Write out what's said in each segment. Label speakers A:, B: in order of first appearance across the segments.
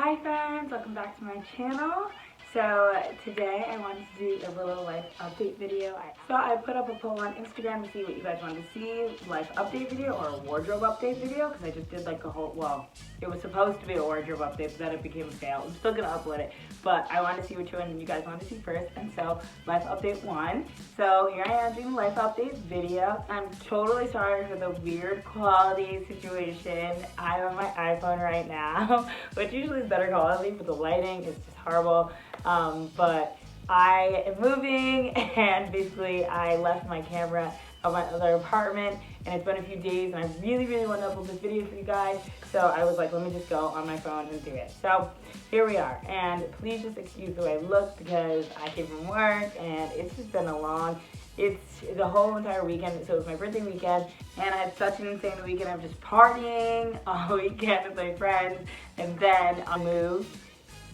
A: Hi friends, welcome back to my channel. So today I wanted to do a little life update video. So I put up a poll on Instagram to see what you guys wanted to see, life update video or a wardrobe update video, because I just did like a whole, well, it was supposed to be a wardrobe update, but then it became a fail. I'm still gonna upload it, but I wanted to see which one you guys wanted to see first, and so life update 1. So here I am doing the life update video. I'm totally sorry for the weird quality situation. I'm on my iPhone right now, which usually is better quality, but the lighting is just horrible. But I am moving, and basically I left my camera at my other apartment, and it's been a few days, and I really want to upload this video for you guys, so I was like, let me just go on my phone and do it. So here we are, and please just excuse the way I look because I came from work, and it's just been it's the whole entire weekend. So it was my birthday weekend, and I had such an insane weekend of just partying all weekend with my friends, and then I moved.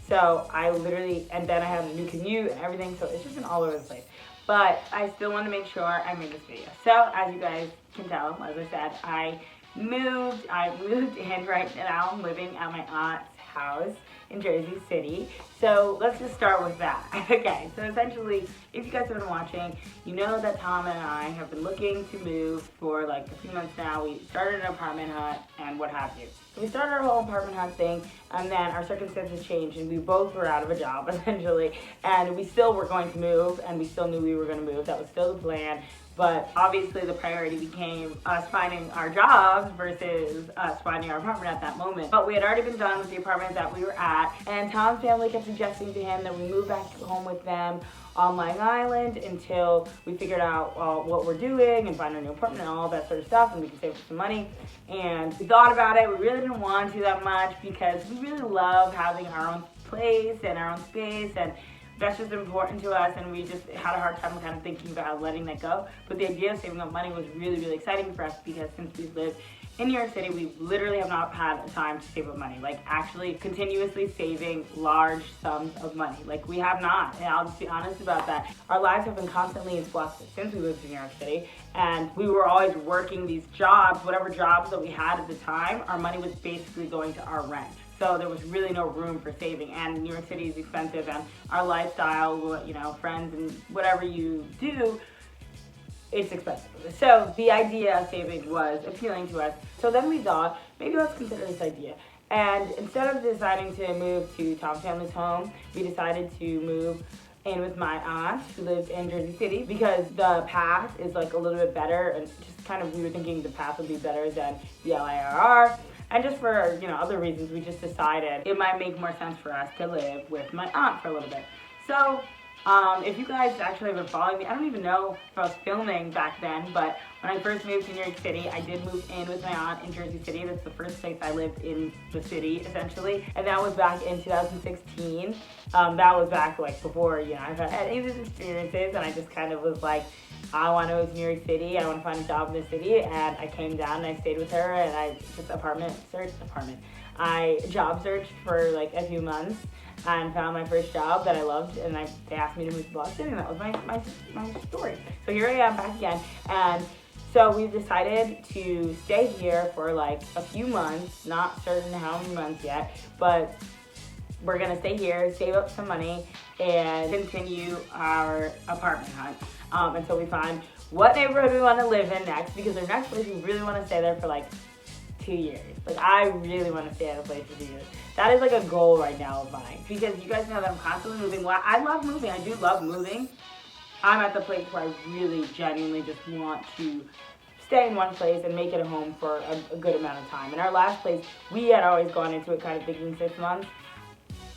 A: So and then I had a new commute and everything, so it's just been all over the place. But I still want to make sure I made this video. So as you guys can tell, as I said, I moved in right now. I'm living at my aunt's house in Jersey City. So let's just start with that. Okay, so essentially, if you guys have been watching, you know that Tom and I have been looking to move for like a few months now. We started an apartment hunt and what have you. So we started our whole apartment hunt thing, and then our circumstances changed, and we both were out of a job, essentially, and we still were going to move, and we still knew we were going to move. That was still the plan. But obviously the priority became us finding our jobs versus us finding our apartment at that moment. But we had already been done with the apartment that we were at, and Tom's family kept suggesting to him that we move back home with them on Long Island until we figured out what we're doing and find our new apartment and all that sort of stuff, and we could save some money. And we thought about it. We really didn't want to that much because we really love having our own place and our own space, and that's just important to us, and we just had a hard time kind of thinking about letting that go. But the idea of saving up money was really exciting for us because since we've lived in New York City, we literally have not had a time to save up money, like actually continuously saving large sums of money. Like we have not, and I'll just be honest about that. Our lives have been constantly in flux since we moved to New York City, and we were always working these jobs, whatever jobs that we had at the time, our money was basically going to our rent. So there was really no room for saving, and New York City is expensive, and our lifestyle, you know, friends and whatever you do, it's expensive. So the idea of saving was appealing to us. So then we thought, maybe let's consider this idea. And instead of deciding to move to Tom's family's home, we decided to move in with my aunt who lives in Jersey City because the path is like a little bit better, and just kind of we were thinking the path would be better than the LIRR. And just for, you know, other reasons, we just decided it might make more sense for us to live with my aunt for a little bit. So, if you guys actually have been following me, I don't even know if I was filming back then, but when I first moved to New York City, I did move in with my aunt in Jersey City. That's the first place I lived in the city, essentially. And that was back in 2016. That was back, like, before, you know, I've had any of these experiences, and I just kind of was like, I want to move to New York City, I want to find a job in the city, and I came down and I stayed with her, and I just I job searched for like a few months and found my first job that I loved, and they asked me to move to Boston, and that was my story. So here I am back again, and so we've decided to stay here for like a few months, not certain how many months yet, but we're gonna stay here, save up some money, and continue our apartment hunt until we find what neighborhood we want to live in next, because our next place we really want to stay there for like 2 years. Like I really want to stay at a place for 2 years. That is like a goal right now of mine, because you guys know that I'm constantly moving. Well, I love moving. I do love moving. I'm at the place where I really genuinely just want to stay in one place and make it a home for a good amount of time. In our last place, we had always gone into it kind of thinking 6 months,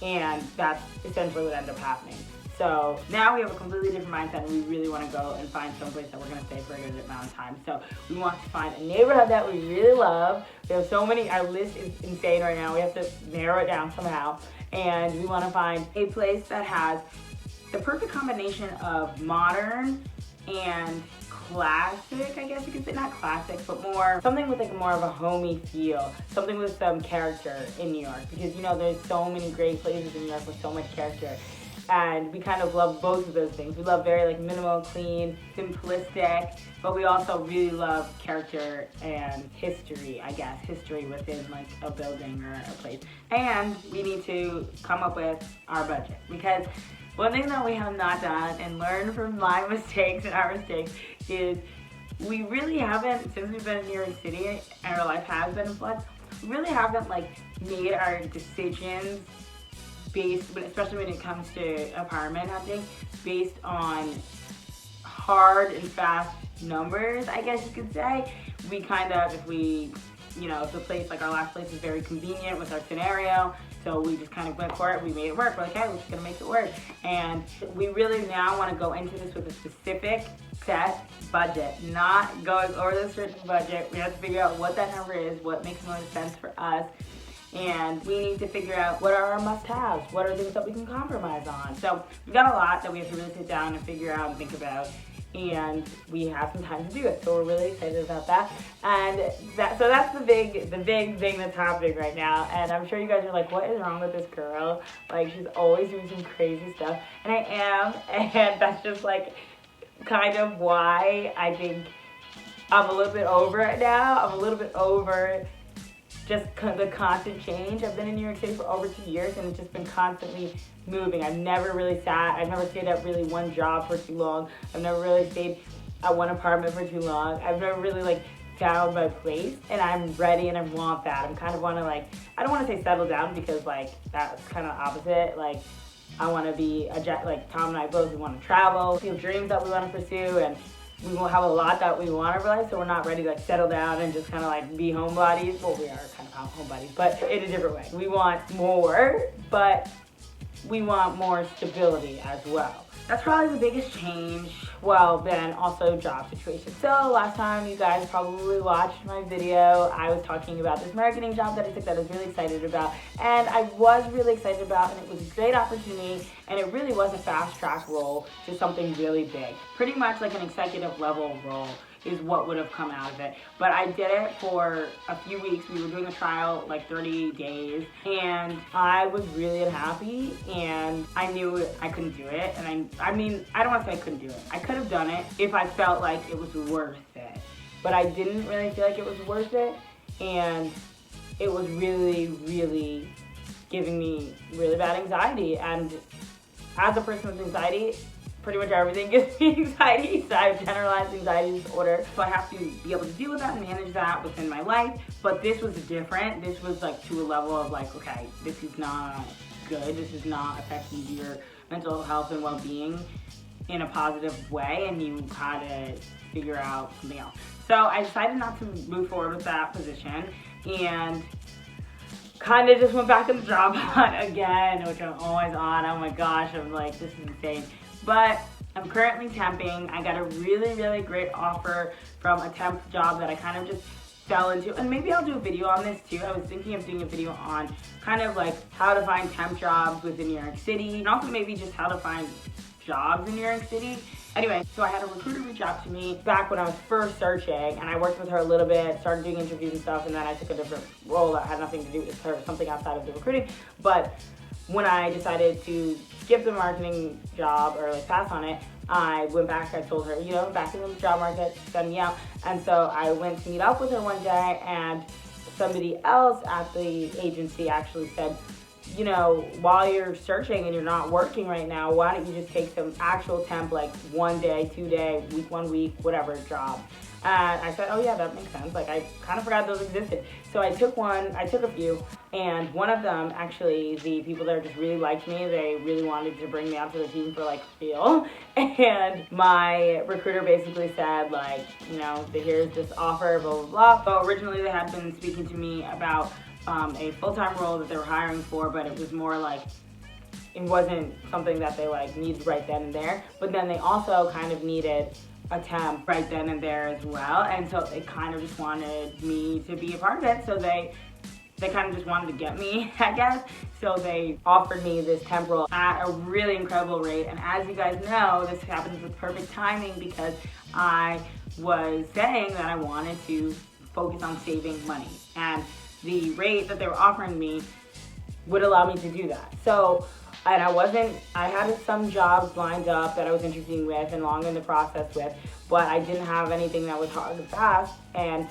A: and that's essentially what ended up happening. So now we have a completely different mindset, and we really want to go and find someplace that we're going to stay for a good amount of time. So we want to find a neighborhood that we really love. We have so many, our list is insane right now. We have to narrow it down somehow. And we want to find a place that has the perfect combination of modern and classic, I guess you could say. Not classic, but more something with like more of a homey feel, something with some character in New York, because you know there's so many great places in New York with so much character. And we kind of love both of those things. We love very like minimal, clean, simplistic, but we also really love character and history, I guess, history within like a building or a place. And we need to come up with our budget, because one thing that we have not done and learned from my mistakes and our mistakes is we really haven't, since we've been in New York City and our life has been in flux, we really haven't like made our decisions based, especially when it comes to apartment hunting, based on hard and fast numbers, I guess you could say. We kind of, if the place, like our last place is very convenient with our scenario, so we just kind of went for it, we made it work. We're like, hey, we're just gonna make it work. And we really now wanna go into this with a specific set budget, not going over the certain budget. We have to figure out what that number is, what makes most sense for us. And we need to figure out what are our must-haves, what are things that we can compromise on. So we've got a lot that we have to really sit down and figure out and think about, and we have some time to do it. So we're really excited about that. And so that's the big thing that's happening right now. And I'm sure you guys are like, what is wrong with this girl? Like, she's always doing some crazy stuff. And I am, and that's just like kind of why I think I'm a little bit over it now. I'm a little bit over just the constant change. I've been in New York City for over 2 years, and it's just been constantly moving. I've never stayed at really one job for too long. I've never really stayed at one apartment for too long. I've never really like found my place, and I'm ready and I want that. I'm kind of want to like, I don't want to say settle down, because like that's kind of opposite. Like I want to be like Tom and I both, we want to travel, we have dreams that we want to pursue, and we won't have a lot that we want in our life, so we're not ready to like settle down and just kind of like be homebodies. Well, we are kind of homebodies, but in a different way. We want more, but we want more stability as well. That's probably the biggest change. Well, then also job situation. So last time you guys probably watched my video, I was talking about this marketing job that I took that I was really excited about. And I was really excited about, and it was a great opportunity, and it really was a fast track role to something really big. Pretty much like an executive level role is what would have come out of it. But I did it for a few weeks. We were doing a trial, like 30 days, and I was really unhappy, and I knew I couldn't do it. And I mean, I don't want to say I couldn't do it. I could have done it if I felt like it was worth it. But I didn't really feel like it was worth it, and it was really, really giving me really bad anxiety. And as a person with anxiety, pretty much everything gives me anxiety, so I have generalized anxiety disorder. So I have to be able to deal with that and manage that within my life. But this was different. This was like to a level of like, okay, this is not good. This is not affecting your mental health and well-being in a positive way, and you had to figure out something else. So I decided not to move forward with that position, and kind of just went back in the job hunt again, which I'm always on. Oh my gosh, I'm like, this is insane. But I'm currently temping. I got a really, really great offer from a temp job that I kind of just fell into. And maybe I'll do a video on this too. I was thinking of doing a video on kind of like how to find temp jobs within New York City, and also maybe just how to find jobs in New York City. Anyway, so I had a recruiter reach out to me back when I was first searching, and I worked with her a little bit, started doing interviews and stuff, and then I took a different role that had nothing to do with her, something outside of the recruiting. But when I decided to skip the marketing job or like pass on it, I went back. I told her, you know, back in the job market, send me out. And so I went to meet up with her one day, and somebody else at the agency actually said, you know, while you're searching and you're not working right now, why don't you just take some actual temp, like 1 day, 2 day, week, 1 week, whatever job. And I said, oh yeah, that makes sense. Like, I kind of forgot those existed. So I took a few, and one of them, actually, the people there just really liked me. They really wanted to bring me onto the team for, like, real. And my recruiter basically said, like, you know, here's this offer, blah, blah, blah. So originally they had been speaking to me about a full-time role that they were hiring for, but it was more like, it wasn't something that they, like, needed right then and there. But then they also kind of needed a temp right then and there as well, and so they kind of just wanted me to be a part of it. So they kind of just wanted to get me, I guess. So they offered me this temp role at a really incredible rate. And as you guys know, this happens with perfect timing, because I was saying that I wanted to focus on saving money, and the rate that they were offering me would allow me to do that. So And I had some jobs lined up that I was interviewing with and long in the process with, but I didn't have anything that was hard and fast. And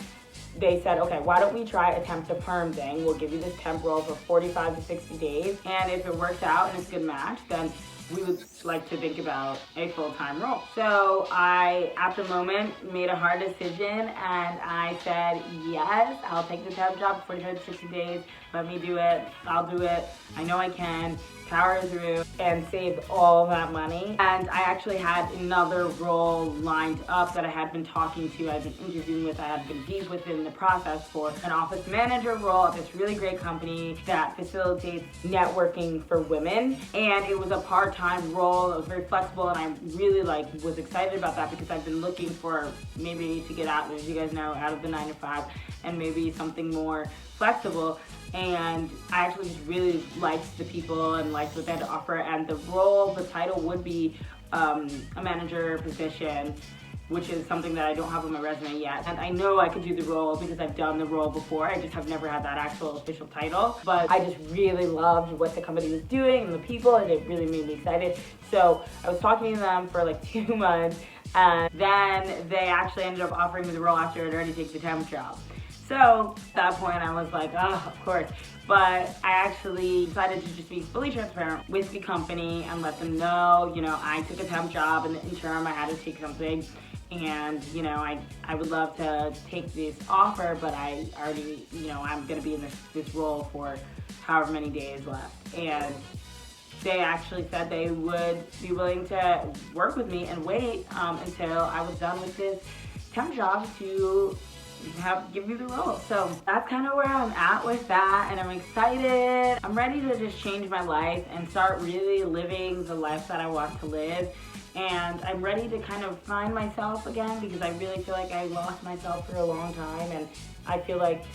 A: they said, okay, why don't we try a temp to perm thing? We'll give you this temp role for 45 to 60 days. And if it works out and it's a good match, then we would like to think about a full-time role. So I, at the moment, made a hard decision and I said, yes, I'll take the temp job, 45 to 60 days. Let me do it. I'll do it. I know I can. Power through and save all that money. And I actually had another role lined up that I had been talking to, I've been interviewing with, I had been deep within the process for an office manager role at this really great company that facilitates networking for women. And it was a part-time role. It was very flexible and I really was excited about that because I've been looking for maybe to get out, as you guys know, out of the 9 to 5 and maybe something more flexible. And I actually just really liked the people and liked what they had to offer. And the role, the title would be a manager position, which is something that I don't have on my resume yet. And I know I could do the role because I've done the role before. I just have never had that actual official title. But I just really loved what the company was doing and the people, and it really made me excited. So I was talking to them for like 2 months, and then they actually ended up offering me the role after I'd already taken the temp job. So at that point I was like, oh, of course. But I actually decided to just be fully transparent with the company and let them know, I took a temp job in the interim, I had to take something. And, I would love to take this offer, but I already, I'm gonna be in this role for however many days left. And they actually said they would be willing to work with me and wait until I was done with this temp job to give me the role. So that's kind of where I'm at with that, and I'm excited. I'm ready to just change my life and start really living the life that I want to live. And I'm ready to kind of find myself again because I really feel like I lost myself for a long time, and I feel like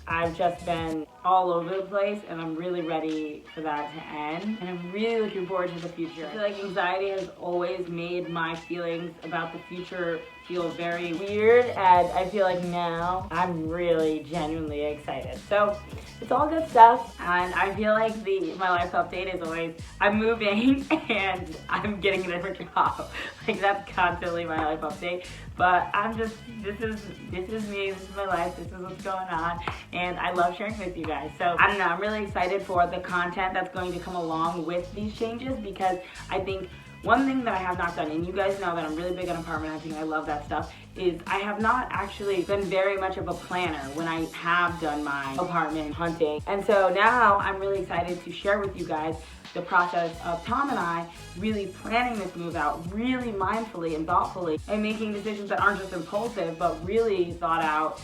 A: I've just been all over the place, and I'm really ready for that to end. And I'm really looking forward to the future. I feel like anxiety has always made my feelings about the future feel very weird, and I feel like now I'm really genuinely excited. So it's all good stuff, and I feel like my life update is always I'm moving and I'm getting a different job. Like that's constantly my life update. But I'm just, this is me, this is my life, this is what's going on, and I love sharing with you guys. So I don't know, I'm really excited for the content that's going to come along with these changes, because I think one thing that I have not done, and you guys know that I'm really big on apartment hunting, I love that stuff, is I have not actually been very much of a planner when I have done my apartment hunting. And so now I'm really excited to share with you guys the process of Tom and I really planning this move out really mindfully and thoughtfully, and making decisions that aren't just impulsive but really thought out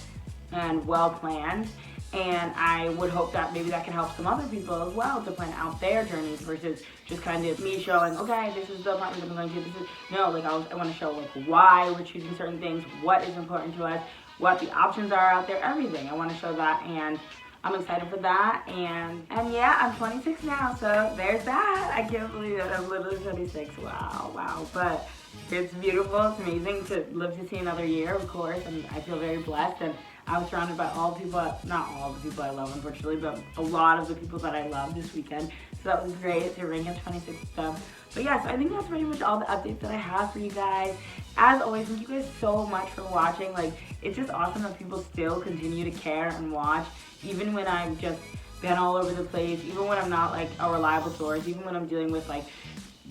A: and well planned. And I would hope that maybe that can help some other people as well to plan out their journeys versus just kind of me showing, okay, this is the apartment I'm going to, no, like I want to show like why we're choosing certain things, what is important to us, what the options are out there, everything. I want to show that, and I'm excited for that. And yeah, I'm 26 now, so there's that. I can't believe that I'm literally 26. Wow. But it's beautiful, it's amazing to live to see another year, of course, and I feel very blessed. And I was surrounded by all the people, not all the people I love, unfortunately, but a lot of the people that I love this weekend. So that was great to ring at 26 with them. But yes, I think that's pretty much all the updates that I have for you guys. As always, thank you guys so much for watching. Like, it's just awesome that people still continue to care and watch, even when I've just been all over the place, even when I'm not like a reliable source, even when I'm dealing with like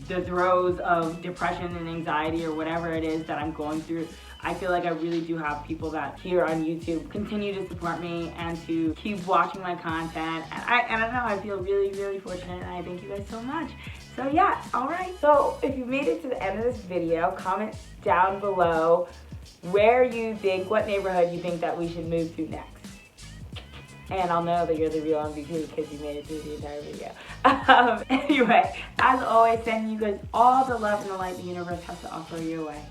A: the throes of depression and anxiety or whatever it is that I'm going through. I feel like I really do have people that here on YouTube continue to support me and to keep watching my content. And I don't know, I feel really, really fortunate, and I thank you guys so much. So yeah, alright. So if you made it to the end of this video, comment down below where you think, what neighborhood you think that we should move to next. And I'll know that you're the real MVP because you made it through the entire video. Anyway, as always, sending you guys all the love and the light the universe has to offer your way.